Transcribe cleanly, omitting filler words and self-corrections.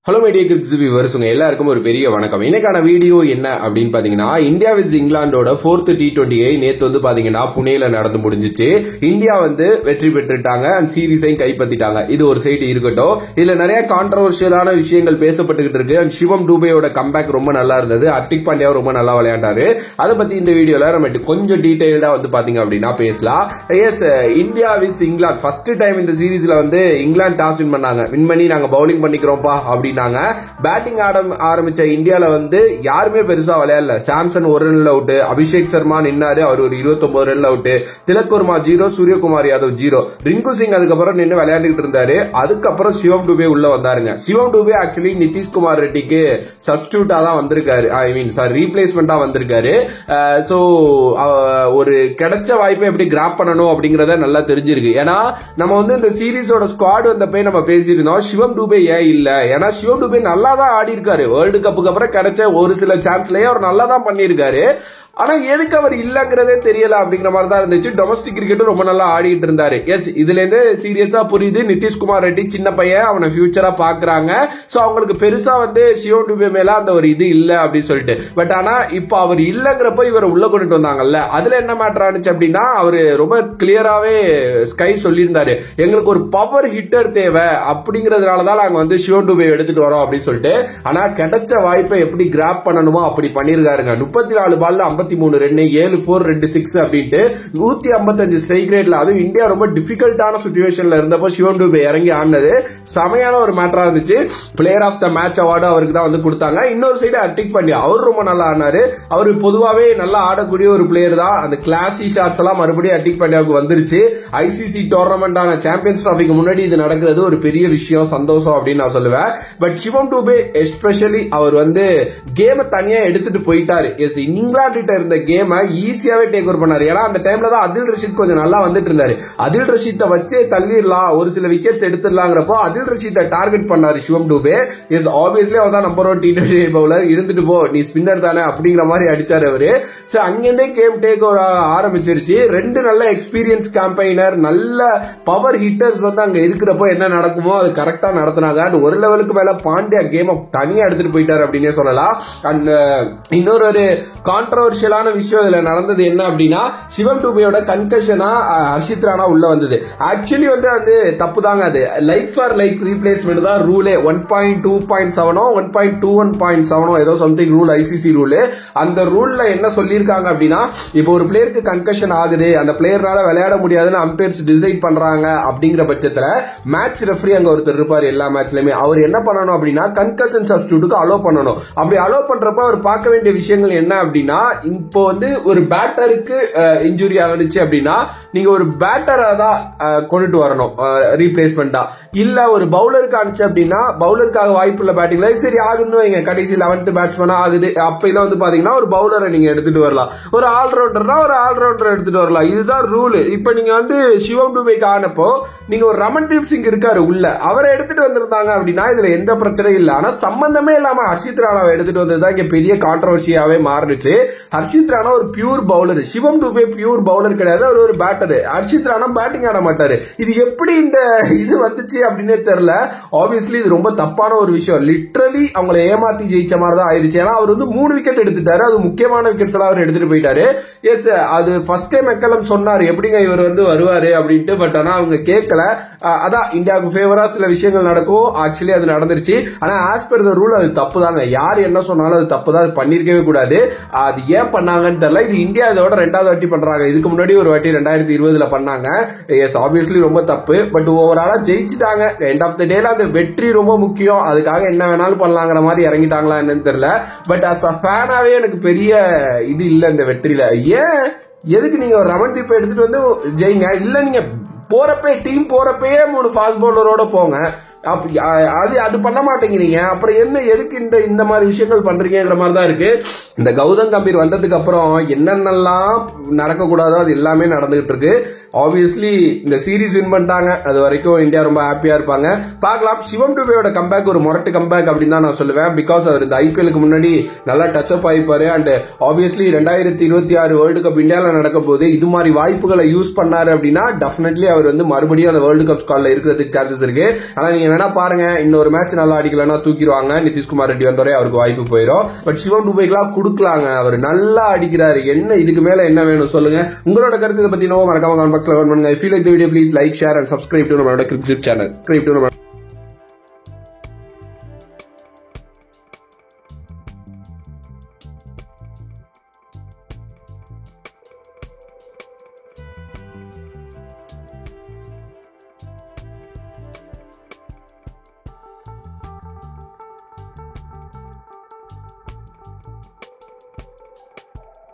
Hello media கிரிக்ஸ் viewers, உங்க எல்லாருக்கும் ஒரு பெரிய வணக்கம். இன்னைக்கான வீடியோ என்ன அப்படின்னு பாத்தீங்கன்னா, இந்தியா விஸ் இங்கிலாந்தோட 4th T20 நேத்து வந்து பாத்தீங்கன்னா புனேல நடந்து முடிஞ்சிச்சு. இந்தியா வந்து வெற்றி பெற்றுட்டாங்க அண்ட் சீரீஸையும் கைப்பற்றிட்டாங்க. இது ஒரு சைடு இருக்கட்டும். இதுல நிறைய கான்ட்ரோவர்ஷியலான விஷயங்கள் பேசப்பட்டுகிட்டு இருக்கு. அண்ட் சிவம் டூபேயோட கம்பேக் ரொம்ப நல்லா இருந்தது. ஹர்திக் பாண்டியா ரொம்ப நல்லா விளையாண்டாரு. அதை பத்தி இந்த வீடியோல நம்ம கொஞ்சம் டீடைல்டா வந்து பாத்தீங்க அப்படின்னா பேசலாம். எஸ், இந்தியா விஸ் இங்கிலாந்து ஃபர்ஸ்ட் டைம் இந்த சீரீஸ்ல வந்து இங்கிலாந்து டாஸ் வின் பண்ணாங்க. வின் பண்ணி நாங்க பவுலிங் பண்ணிக்கிறோம்ப்பா அப்படின்னு பேட்டிங் ஆரம்பிச்ச இந்தியால வந்து யாருமே பெருசா விளையாடல. சாம்சன் ஒரு ரன்ல அவுட், அபிஷேக் சர்மா நின்னாரு, அவர் ஒரு 29 ரன்ல அவுட், திலக் வர்மா 0, சூரியகுமார் யாதவ் 0, ரிங்கு சிங் அதுக்கப்புறம் நின்று விளையாண்டுட்டு இருந்தாரு. அதுக்கப்புறம் சிவம் டூபே உள்ள வந்தாருங்க. சிவம் டூபே ஆக்சுவலி நிதிஷ்குமார் ரெட்டிக்கு சப்ஸ்டிடியூட்டா தான் வந்திருக்காரு, ரீப்ளேஸ்மெண்டா வந்திருக்காரு. சோ ஒரு கிடைச்ச வாய்ப்பை எப்படி கிராப் பண்ணணும் அப்படிங்கறத நல்லா தெரிஞ்சிருக்கு. ஏன்னா நம்ம வந்து இந்த சீரீஸோட ஸ்குவாட் வந்தப்ப நம்ம பேசியிருந்தோம், சிவம் டூபே ஏன் இல்ல, ஏன்னா சிவம் டூபே நல்லா தான் ஆடி இருக்காரு. வேர்ல்டு கப்புக்கு அப்புறம் கிடைச்ச ஒரு சில சான்ஸ்லயே அவர் நல்லா தான் பண்ணிருக்காரு. ஆனா எதுக்கு அவர் இல்லங்கிறதே தெரியல அப்படிங்கிற மாதிரி தான் இருந்துச்சு. டொமஸ்டிக் கிரிக்கெட்டும் ரொம்ப நல்லா ஆடிட்டு இருந்தாரு. எஸ், இதுல இருந்து சீரியஸா புரியுது, நிதிஷ்குமார் ரெட்டி சின்ன பையன், அவனை ஃபியூச்சரா பாக்குறாங்க. சோ அவங்களுக்கு பெருசா வந்து சிவம் டூபே மேல அந்த ஒரு இது இல்ல அப்படின்னு சொல்லிட்டு. பட் ஆனா இப்ப அவர் இல்லங்கிறப்ப இவரை உள்ள கொண்டுட்டு வந்தாங்கல்ல, அதுல என்ன மேட்டர் ஆனிச்சு அப்படின்னா, அவரு ரொம்ப கிளியராவே ஸ்கை சொல்லியிருந்தாரு, எங்களுக்கு ஒரு பவர் ஹிட்டர் தேவை, அப்படிங்கறதுனாலதான் நாங்க வந்து சிவம் டூபே எடுத்துட்டு வரோம் அப்படின்னு சொல்லிட்டு. ஆனா கிடைச்ச வாய்ப்பை எப்படி கிராப் பண்ணணுமோ அப்படி பண்ணிருக்காருங்க. 34 பால்ல 53 ரன், 7 4 2 6 அப்படின்ட்டு 155 ஸ்ட்ரைக் ரேட்ல. அதுவும் இந்தியா ரொம்ப டிஃபிகல்ட்டான சிச்சுவேஷன்ல இருந்தப்போ சிவம் டூபே இறங்கி ஆனது செமையான ஒரு மேட்டரா இருந்துச்சு. Player of the match award அவருக்கு தான் வந்து கொடுத்தாங்க. இன்னொரு சைடு ஹர்திக் பாண்டியா, அவர் ரொம்ப நல்லா ஆனாரு. அவர் பொதுவாவே நல்லா ஆடக்கூடிய ஒரு பிளேயர் தான். அந்த கிளாசி ஷாட்ஸ் எல்லாம் மறுபடியும் ஹர்திக் பாண்டியாவுக்கு வந்துருச்சு. ஐசிசி டோர்னமெண்டான சாம்பியன்ஸ் டிராஃபிக்கு முன்னாடி இது நடக்கிறது ஒரு பெரிய விஷயம், சந்தோஷம் அப்படின்னு நான் சொல்லுவேன். பட் சிவம் டூபே எஸ்பெஷலி அவர் வந்து கேம் தனியா எடுத்துட்டு போயிட்டாரு. இங்கிலாந்து இருந்த கேம் ஈஸியாவே டேக் ஓவர் பண்ணாரு. ஏன்னா அந்த டைம்ல தான் அதில் ரஷீத் கொஞ்சம் நல்லா வந்துட்டு இருந்தாரு. அதில் ரஷீத்தை வச்சே தள்ளிடலாம், ஒரு சில விக்கெட்ஸ் எடுத்துடலாங்கிறப்போ அதில் ரஷீத்தை டார்கெட் பண்ணாரு சிவம் டூபே. எஸ், ஆப்வியஸ்லி அவர் தான் நம்பர் 1 T20 பவுலர், இருந்துட்டு போ, நீ ஸ்பின்னர் தானே அப்படிங்கிற மாதிரி அடிச்சாரு அவரு. சோ அங்கிருந்தே கேம் டேக் ஓவர் ஆரம்பிச்சிருச்சு. ரெண்டு நல்ல எக்ஸ்பீரியன்ஸ் கேம்பெயினர், நல்ல பவர் ஹிட்டர்ஸ் வந்து அங்க இருக்கிறப்போ என்ன நடக்குமோ அது கரெக்டா நடத்தினாங்க. அண்ட் ஒரு லெவலுக்கு மேல பாண்டியா கேம் தனியா எடுத்துட்டு போயிட்டாரு அப்படின்னே சொல்லலாம். அண்ட் இன்னொரு கான்ட்ரோவர்ஷியலான விஷயம் இதுல நடந்தது என்ன அப்படின்னா, சிவம் டூபேயோட கன்கஷனா ஹர்ஷித் ராணா உள்ள வந்தது. ஆக்சுவலி வந்து அது தப்பு தாங்க. அது லைக் ஃபார் லைக் ரீப்ளேஸ்மெண்ட் தான் ரூலே. 1.2.7 1.21.7 ஏதோ சம்திங் ரூல், ஐசிசி ரூல். அந்த ரூல்ல என்ன சொல்லியிருக்காங்க அப்படின்னா, இப்போ ஒரு பிளேயருக்கு கன்கஷன் ஆகுது, அந்த பிளேயர்னால விளையாட முடியாதுன்னு அம்பையர்ஸ் டிசைட் பண்றாங்க அப்படிங்கிற பட்சத்துல மேட்ச் ரெஃபரி அங்க ஒருத்தர் இருப்பாரு எல்லா மேட்ச்லயுமே. அவர் என்ன பண்ணணும் அப்படின்னா கன்கஷன் சப்ஸ்டிடியூட்க்கு அலோ பண்ணணும். அப்படி அலோ பண்றப்ப அவர் பார்க்க வேண்டிய விஷயங்கள் என்ன அப்படின்னா, இப்போ வந்து ஒரு பேட்டருக்கு இன்ஜுரி ஆகிடுச்சு அப்படின்னா நீங்க ஒரு பேட்டரா தான் கொண்டுட்டு வரணும் ரீப்ளேஸ்மெண்டா. இல்ல ஒரு பவுலருக்கு ஆனிச்சு அப்படின்னா பவுலருக்காக வாய்ப்பு உள்ள பேட்டிங்ல சரி ஆகுன்னு வைங்க, கடைசி 11th பேட்ஸ்மேனா ஆகுது, அப்ப வந்து பாத்தீங்கன்னா ஒரு பவுலரை நீங்க எடுத்துட்டு வரலாம். ஒரு ஆல்ரவுண்டர்னா ஒரு ஆல்ரவுண்டர் எடுத்துட்டு வரலாம். இதுதான் ரூல். இப்ப நீங்க வந்து சிவம் டூபேக்கு ஆனப்போ நீங்க ஒரு ரமன்தீப் சிங் இருக்காரு உள்ள, அவரை எடுத்துட்டு வந்திருந்தாங்க அப்படின்னா இதுல எந்த பிரச்சனையும் இல்ல. ஆனா சம்பந்தமே இல்லாம ஹர்ஷித் ராணாவை எடுத்துட்டு வந்ததுதான் இங்க பெரிய கான்ட்ரோவர்சியாவே மாறுச்சு. ஹர்ஷித் ராணா ஒரு பியூர் பவுலர், சிவம் டூபே பியூர் பவுலர் கிடையாது, அவர் ஒரு பேட்டர். ஹர்ஷித் ராணா பேட்டிங் ஆட மாட்டாரு. இது எப்படி இந்த இது வந்துச்சு அப்படின்னே தெரியல. ஆப்வியஸ்லி இது ரொம்ப தப்பான ஒரு விஷயம். லிட்டரலி அவங்களை ஏமாத்தி ஜெயிச்ச மாதிரி தான் ஆயிடுச்சு. ஏன்னா அவர் வந்து 3 விக்கெட் எடுத்துட்டாரு, அது முக்கியமான விக்கெட்ஸ் எல்லாம் அவர் எடுத்துட்டு போயிட்டாரு. எஸ், அது ஃபர்ஸ்ட் டைம் மெக்கலம் சொன்னாரு எப்படிங்க இவர் வந்து வருவாரு அப்படின்ட்டு. பட் ஆனா அவங்க கேட்கல. அதான் இந்தியாவுக்கு ஃபேவரா சில விஷயங்கள் நடக்கும். ஆக்சுவலி அது நடந்துருச்சு. ஆனா ஆஸ் பர் த ரூல் அது தப்பு தாங்க. யார் என்ன சொன்னாலும் அது தப்பு தான், பண்ணிருக்கவே கூடாது. அது ஏன் பண்ணாங்கன்னு தெரியல. இது இந்தியா இதோட 2வது வாட்டி பண்றாங்க. இதுக்கு முன்னாடி ஒரு வாட்டி 2020 பண்ணாங்க. எஸ், ஆப்வியஸ்லி ரொம்ப தப்பு. பட் ஓவராலா ஜெயிச்சுட்டாங்க. எண்ட் ஆஃப் த டேல அந்த வெற்றி ரொம்ப முக்கியம். அதுக்காக என்ன வேணாலும் பண்ணலாங்கிற மாதிரி இறங்கிட்டாங்களா என்னன்னு தெரியல. பட் அஸ் அ ஃபேனாவே எனக்கு பெரிய இது இல்ல இந்த வெற்றியில. ஏன் எதுக்கு நீங்க ஒரு ரமன்தீப் எடுத்துட்டு வந்து ஜெயிங்க, இல்ல நீங்க போறப்பே டீம் போறப்பயே 3 ஃபாஸ்ட் பவுலரோட போங்க. அது பண்ண மாட்டேங்கிறீங்க. அப்புறம் என்ன எதுக்கு இந்த மாதிரி விஷயங்கள் பண்றீங்கிற மாதிரி தான் இருக்கு. இந்த கௌதம் கம்பீர் வந்ததுக்கு அப்புறம் என்னென்னலாம் நடக்க கூடாதோ அது எல்லாமே நடந்துகிட்டு இருக்கு. ஆப்வியஸ்லி இந்த சீரீஸ் வின் பண்ணிட்டாங்க, அது வரைக்கும் இந்தியா ரொம்ப ஹாப்பியா இருப்பாங்க. பார்க்கலாம். சிவம் டூபேயோட கம்பேக் ஒரு மொரட்டு கம்பேக் அப்படின்னு தான் நான் சொல்லுவேன். பிகாஸ் அவர் இந்த ஐபிஎலுக்கு முன்னாடி நல்லா டச் அப் ஆயிப்பாரு. அண்ட் ஆப்வியஸ்லி 2026 வேர்ல்டு கப் இந்தியாவில் நடக்க போது இது மாதிரி வாய்ப்புகளை யூஸ் பண்ணாரு அப்படின்னா டெஃபினெட்லி அவர் வந்து மறுபடியும் அந்த வேர்ல்டு கப் ஸ்குவாட்ல இருக்கிறதுக்கு சான்சஸ் இருக்கு. ஆனா நீங்க நீங்க வேணா பாருங்க, இன்னொரு மேட்ச் நல்லா அடிக்கலன்னா தூக்கிடுவாங்க. நிதிஷ்குமார் ரெட்டி வந்தவரை அவருக்கு வாய்ப்பு போயிடும். பட் சிவம் துபேக்கெல்லாம் கொடுக்கலாங்க, அவர் நல்லா அடிக்கிறாரு. என்ன இதுக்கு மேல என்ன வேணும் சொல்லுங்க. உங்களோட கருத்து இதை பத்தி மறக்காம கமெண்ட் பாக்ஸ்ல கமெண்ட் பண்ணுங்க. If you like the video, please like, share and subscribe to நம்மளோட கிரிக்கெட் சேனல்.